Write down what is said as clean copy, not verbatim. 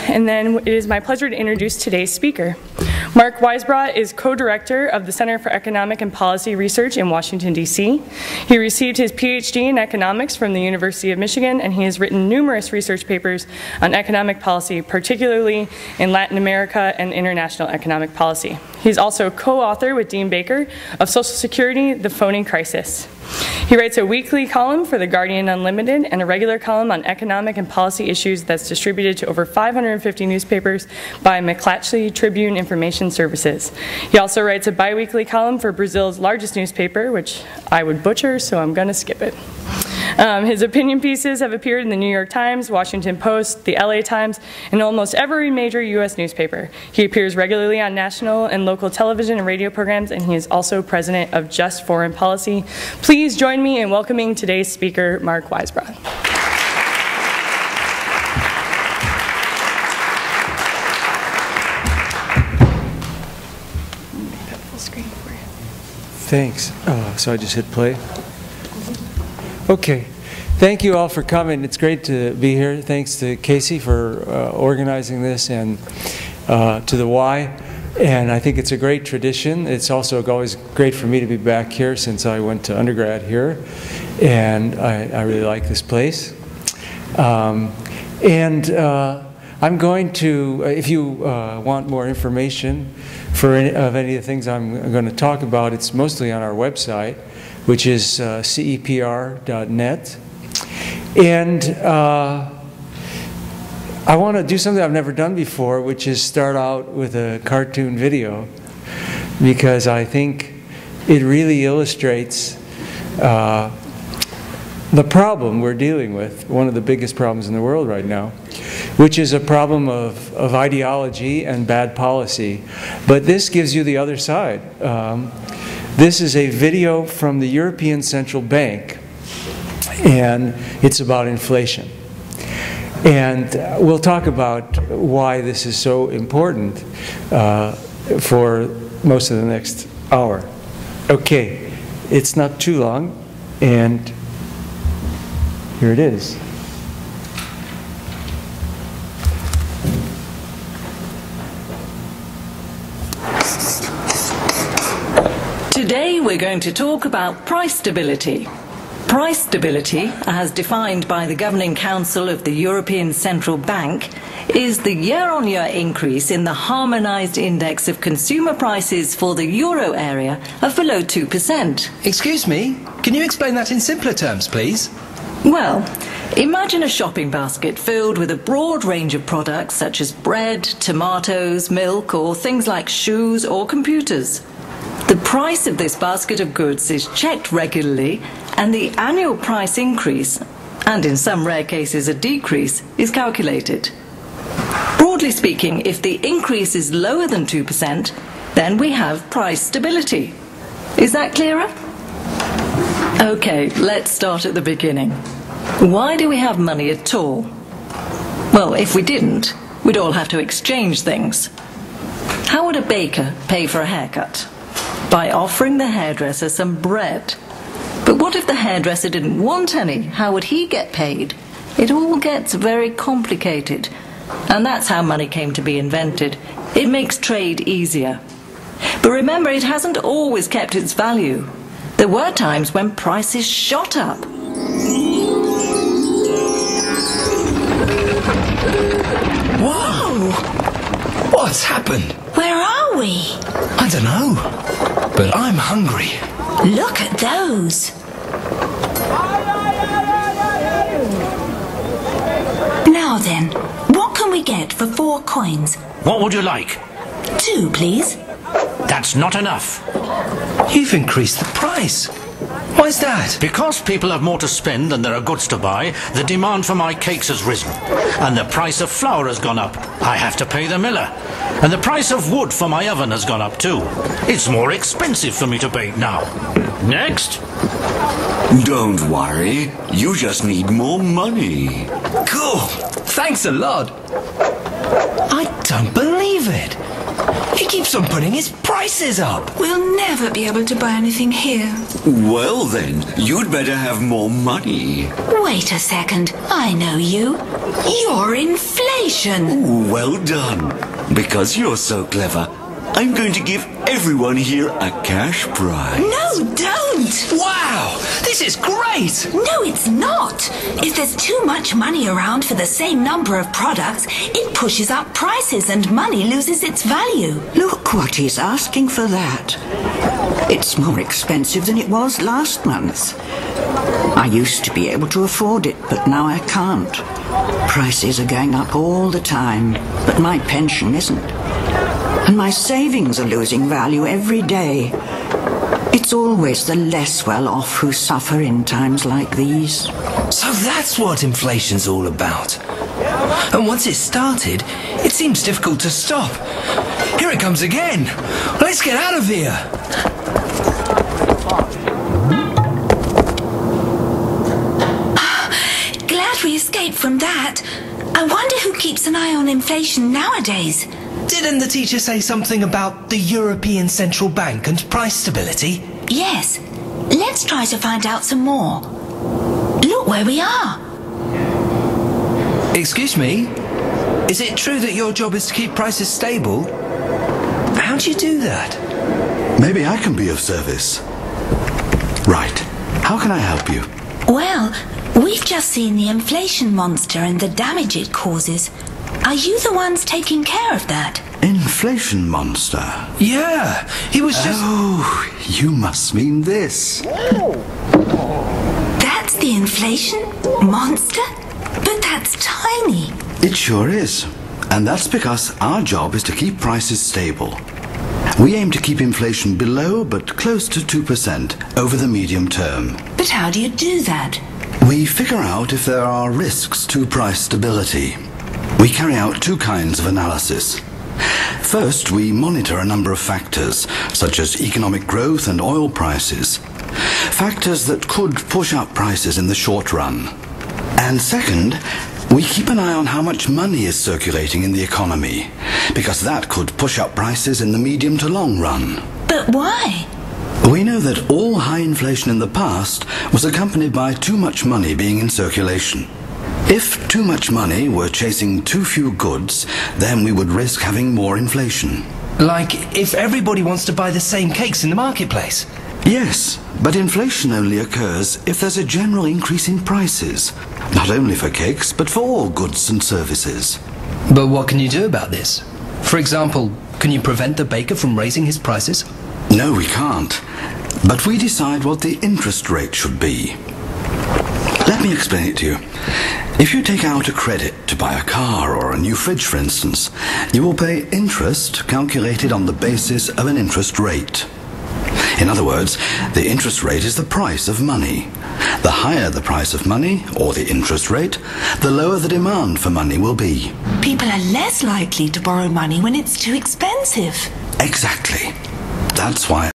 and then it is my pleasure to introduce today's speaker. Mark Weisbrot is co-director of the Center for Economic and Policy Research in Washington, D.C. He received his PhD in economics from the University of Michigan, and he has written numerous research papers on economic policy, particularly in Latin America and international economic policy. He's also co-author with Dean Baker of Social Security, The Phoning Crisis. He writes a weekly column for The Guardian Unlimited and a regular column on economic and policy issues that's distributed to over 550 newspapers by McClatchy Tribune Information Services. He also writes a bi-weekly column for Brazil's largest newspaper, which I would butcher, so I'm going to skip it. His opinion pieces have appeared in the New York Times, Washington Post, the LA Times, and almost every major U.S. newspaper. He appears regularly on national and local television and radio programs, and he is also president of Just Foreign Policy. Please join me in welcoming today's speaker, Mark Weisbrot. Thanks. So I just hit play. Okay. Thank you all for coming. It's great to be here. Thanks to Casey for organizing this, and to the Y. And I think it's a great tradition. It's also always great for me to be back here since I went to undergrad here. And I really like this place. I'm going to, if you want more information for any of the things I'm going to talk about, it's mostly on our website, which is cepr.net. And I want to do something I've never done before, which is start out with a cartoon video, because I think it really illustrates the problem we're dealing with, one of the biggest problems in the world right now, which is a problem of ideology and bad policy. But this gives you the other side. This is a video from the European Central Bank, and it's about inflation. And we'll talk about why this is so important for most of the next hour. Okay, it's not too long, and here it is. Today we're going to talk about price stability. Price stability, as defined by the Governing Council of the European Central Bank, is the year-on-year increase in the harmonized index of consumer prices for the euro area of below 2%. Excuse me, can you explain that in simpler terms, please? Well, imagine a shopping basket filled with a broad range of products such as bread, tomatoes, milk, or things like shoes or computers. The price of this basket of goods is checked regularly, and the annual price increase, and in some rare cases a decrease, is calculated. Broadly speaking, if the increase is lower than 2%, then we have price stability. Is that clearer? Okay, let's start at the beginning. Why do we have money at all? Well, if we didn't, we'd all have to exchange things. How would a baker pay for a haircut? By offering the hairdresser some bread. But what if the hairdresser didn't want any? How would he get paid? It all gets very complicated. And that's how money came to be invented. It makes trade easier. But remember, it hasn't always kept its value. There were times when prices shot up. Whoa! What's happened? Where are we? I don't know, but I'm hungry. Look at those. Now then, what can we get for 4 coins? What would you like? 2, please. That's not enough. You've increased the price. Why's that? Because people have more to spend than there are goods to buy, the demand for my cakes has risen. And the price of flour has gone up. I have to pay the miller. And the price of wood for my oven has gone up too. It's more expensive for me to bake now. Next. Don't worry. You just need more money. Cool. Thanks a lot. I don't believe believe it. He keeps on putting his prices up. We'll never be able to buy anything here. Well then, you'd better have more money. Wait a second. I know you. You're inflation. Well done. Because you're so clever, I'm going to give everyone here a cash prize. No, don't. Wow, this is great. No, it's not. If there's too much money around for the same number of products, it pushes up prices and money loses its value. Look what he's asking for that. It's more expensive than it was last month. I used to be able to afford it, but now I can't. Prices are going up all the time, but my pension isn't. And my savings are losing value every day. It's always the less well off who suffer in times like these. So that's what inflation's all about. And once it's started, it seems difficult to stop. Here it comes again. Let's get out of here. Glad we escaped from that. I wonder who keeps an eye on inflation nowadays. Didn't the teacher say something about the European Central Bank and price stability? Yes. Let's try to find out some more. Look where we are. Excuse me? Is it true that your job is to keep prices stable? How do you do that? Maybe I can be of service. Right. How can I help you? Well, we've just seen the inflation monster and the damage it causes. Are you the ones taking care of that? Inflation monster? Yeah, he was just... Oh, you must mean this. That's the inflation monster? But that's tiny. It sure is. And that's because our job is to keep prices stable. We aim to keep inflation below but close to 2% over the medium term. But how do you do that? We figure out if there are risks to price stability. We carry out two kinds of analysis. First, we monitor a number of factors, such as economic growth and oil prices, factors that could push up prices in the short run. And second, we keep an eye on how much money is circulating in the economy, because that could push up prices in the medium to long run. But why? We know that all high inflation in the past was accompanied by too much money being in circulation. If too much money were chasing too few goods, then we would risk having more inflation. Like if everybody wants to buy the same cakes in the marketplace? Yes, but inflation only occurs if there's a general increase in prices, not only for cakes, but for all goods and services. But what can you do about this? For example, can you prevent the baker from raising his prices? No, we can't. But we decide what the interest rate should be. Let me explain it to you. If you take out a credit to buy a car or a new fridge, for instance, you will pay interest calculated on the basis of an interest rate. In other words, the interest rate is the price of money. The higher the price of money, or the interest rate, the lower the demand for money will be. People are less likely to borrow money when it's too expensive. Exactly. That's why